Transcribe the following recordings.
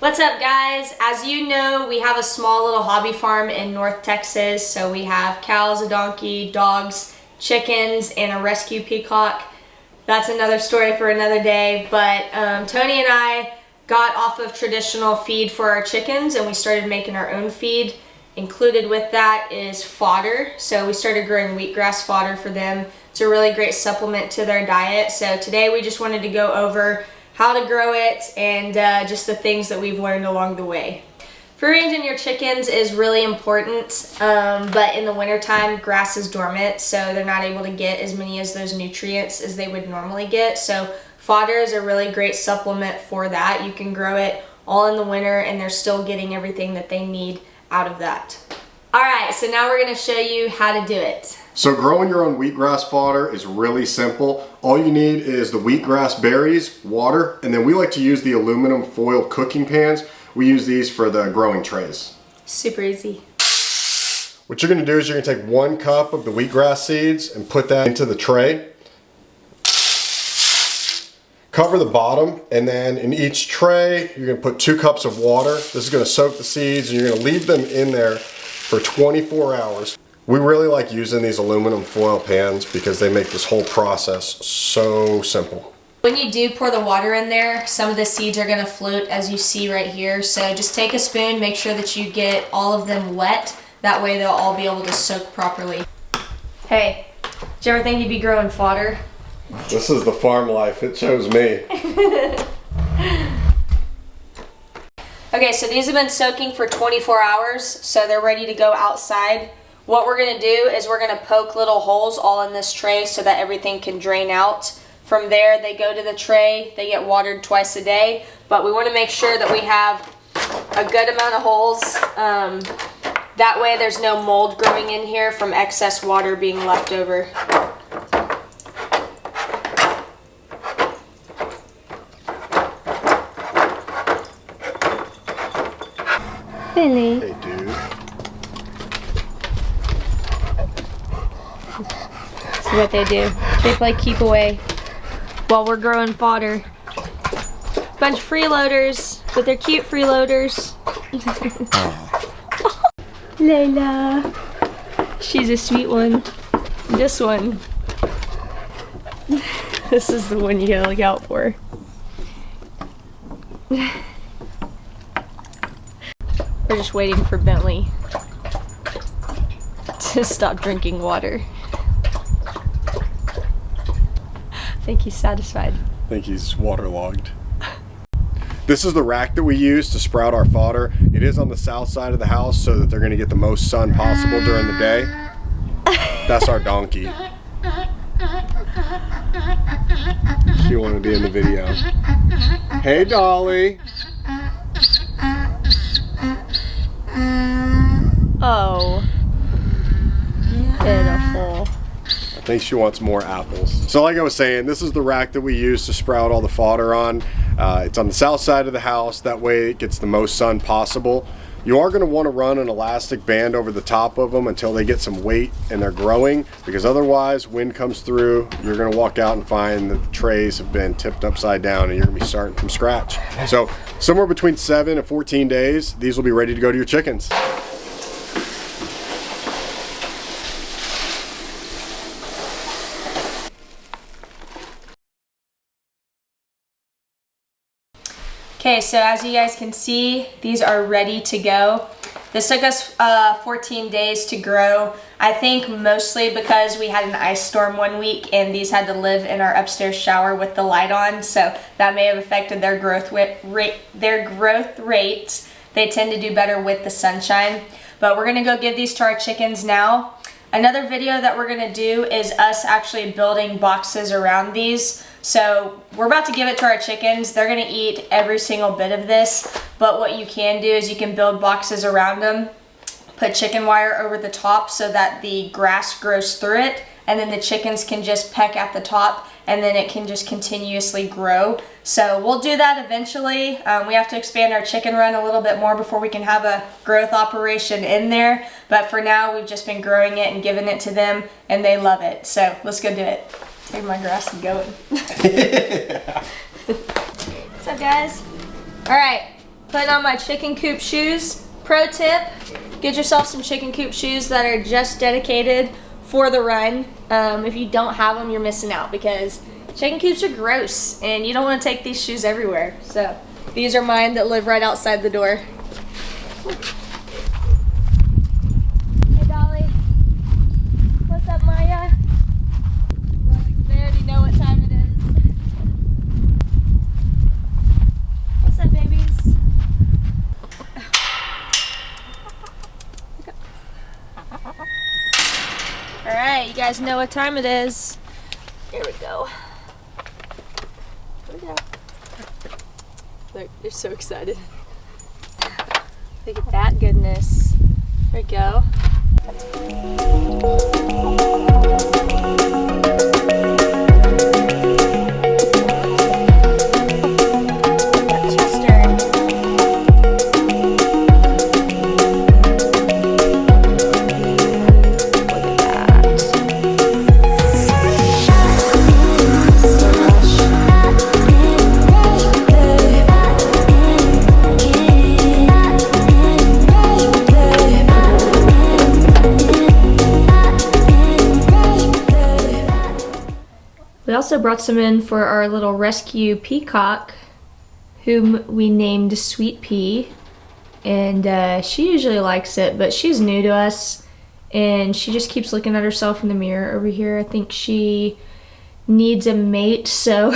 What's up, guys? As you know, we have a small little hobby farm in North Texas. So we have cows, a donkey, dogs, chickens, and a rescue peacock. That's another story for another day. But Tony and I got off of traditional feed for our chickens and we started making our own feed. Included with that is fodder. So we started growing wheatgrass fodder for them. It's a really great supplement to their diet. So today we just wanted to go over how to grow it and just the things that we've learned along the way. Free range in your chickens is really important, but in the wintertime, grass is dormant, so they're not able to get as many of those nutrients as they would normally get. So fodder is a really great supplement for that. You can grow it all in the winter and they're still getting everything that they need out of that. All right, so now we're gonna show you how to do it. So growing your own wheatgrass fodder is really simple. All you need is the wheatgrass berries, water, and then we like to use the aluminum foil cooking pans. We use these for the growing trays. Super easy. What you're gonna do is you're gonna take 1 cup of the wheatgrass seeds and put that into the tray. Cover the bottom, and then in each tray, you're gonna put 2 cups of water. This is gonna soak the seeds, and you're gonna leave them in there for 24 hours. We really like using these aluminum foil pans because they make this whole process so simple. When you do pour the water in there, some of the seeds are gonna float as you see right here. So just take a spoon, make sure that you get all of them wet. That way they'll all be able to soak properly. Hey, did you ever think you'd be growing fodder? This is the farm life, it chose me. Okay, so these have been soaking for 24 hours, so they're ready to go outside. What we're gonna do is we're gonna poke little holes all in this tray so that everything can drain out. From there, they go to the tray, they get watered twice a day, but we wanna make sure that we have a good amount of holes. That way there's no mold growing in here from excess water being left over. Really? Hey, dude. See what they do. They play keep away while we're growing fodder. Bunch of freeloaders, but they're cute freeloaders. Layla. She's a sweet one. This one. This is the one you gotta look out for. We're just waiting for Bentley to stop drinking water. I think he's satisfied. I think he's waterlogged. This is the rack that we use to sprout our fodder. It is on the south side of the house so that they're gonna get the most sun possible during the day. That's our donkey. She wanted to be in the video. Hey, Dolly. Oh, pitiful. I think she wants more apples. So like I was saying, this is the rack that we use to sprout all the fodder on. It's on the south side of the house. That way it gets the most sun possible. You are gonna wanna run an elastic band over the top of them until they get some weight and they're growing, because otherwise wind comes through, you're gonna walk out and find that the trays have been tipped upside down and you're gonna be starting from scratch. So somewhere between 7 and 14 days, these will be ready to go to your chickens. Okay, so as you guys can see, these are ready to go. This took us 14 days to grow. I think mostly because we had an ice storm one week and these had to live in our upstairs shower with the light on, so that may have affected their growth rate. They tend to do better with the sunshine. But we're gonna go give these to our chickens now. Another video that we're gonna do is us actually building boxes around these. So we're about to give it to our chickens. They're gonna eat every single bit of this, but what you can do is you can build boxes around them, put chicken wire over the top so that the grass grows through it, and then the chickens can just peck at the top and then it can just continuously grow. So we'll do that eventually. We have to expand our chicken run a little bit more before we can have a growth operation in there. But for now, we've just been growing it and giving it to them and they love it. So let's go do it. Take my grass and going. What's up, guys? All right, Putting on my chicken coop shoes. Pro tip, get yourself some chicken coop shoes that are just dedicated for the run. If you don't have them, you're missing out because chicken coops are gross and you don't want to take these shoes everywhere. So these are mine that live right outside the door. Hey Dolly, what's up Maya? They already know what time it is. What's up babies? Alright, you guys know what time it is. Here we go. Here we go. Look, they're so excited. Look at that goodness. There we go. We also brought some in for our little rescue peacock, whom we named Sweet Pea, and she usually likes it, but she's new to us, and she just keeps looking at herself in the mirror over here. I think she needs a mate, so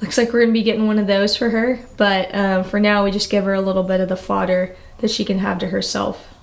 looks like we're gonna be getting one of those for her, but for now we just give her a little bit of the fodder that she can have to herself.